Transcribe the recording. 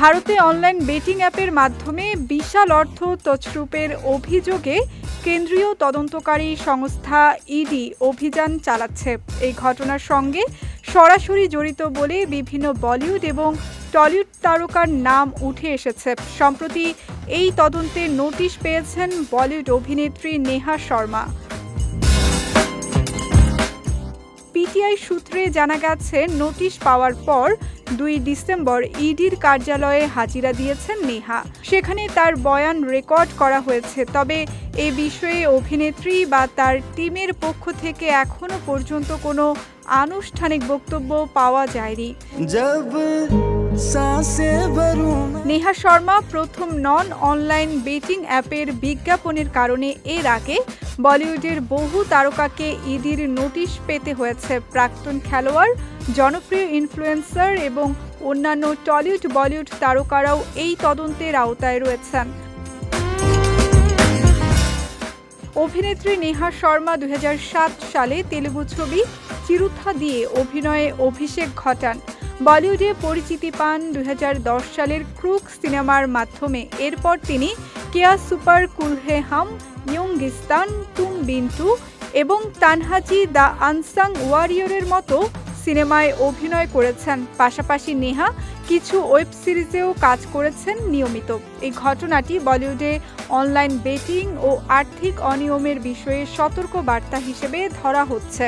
ভারতে online betting অ্যাপের মাধ্যমে বিশাল অর্থ তছরূপের অভিযোগে কেন্দ্রীয় তদন্তকারী সংস্থা ইডি অভিযান চালাচ্ছে। এই ঘটনার সঙ্গে সরাসরি জড়িত বলে বিভিন্ন বলিউড এবং টলিউড তারকার নাম উঠে এসেছে। সম্প্রতি এই তদন্তে নোটিশ পেয়েছেন বলিউড অভিনেত্রী নেহা শর্মা। পিটিআই সূত্রে জানা গেছে, নোটিশ পাওয়ার পর 2 ডিসেম্বর ইডির কার্যালয়ে হাজিরা দিয়েছেন নেহা। সেখানে তার বয়ান রেকর্ড করা হয়েছে। তবে এ বিষয়ে অভিনেত্রী বা তার টিমের পক্ষ থেকে এখনো পর্যন্ত কোনো আনুষ্ঠানিক বক্তব্য পাওয়া যায়নি। নেহা শর্মা প্রথম নন অনলাইন বেটিং অ্যাপের বিজ্ঞাপনের কারণে এর আগে বলিউডের বহু তারকাকে ইডির নোটিশ পেতে হয়েছে। প্রাক্তন খেলোয়াড়, জনপ্রিয় ইনফ্লুয়েন্সার এবং অন্যান্য টলিউড বলিউড তারকারাও এই তদন্তের আওতায় রয়েছেন। অভিনেত্রী নেহা শর্মা 2007 সালে তেলুগু ছবি চিরুথা দিয়ে অভিনয়ে অভিষেক ঘটান। বলিউডে পরিচিতি পান 2010 সালের ক্রুক সিনেমার মাধ্যমে। এরপর তিনি কেয়া সুপার কুল হে হাম, ইয়ংগিস্তান, তুম বিন্টু এবং তানহাজি দ্য আনসাং ওয়ারিয়রের মতো সিনেমায় অভিনয় করেছেন। পাশাপাশি নেহা কিছু ওয়েব সিরিজেও কাজ করেছেন নিয়মিত। এই ঘটনাটি বলিউডে অনলাইন বেটিং ও আর্থিক অনিয়মের বিষয়ে সতর্ক বার্তা হিসেবে ধরা হচ্ছে।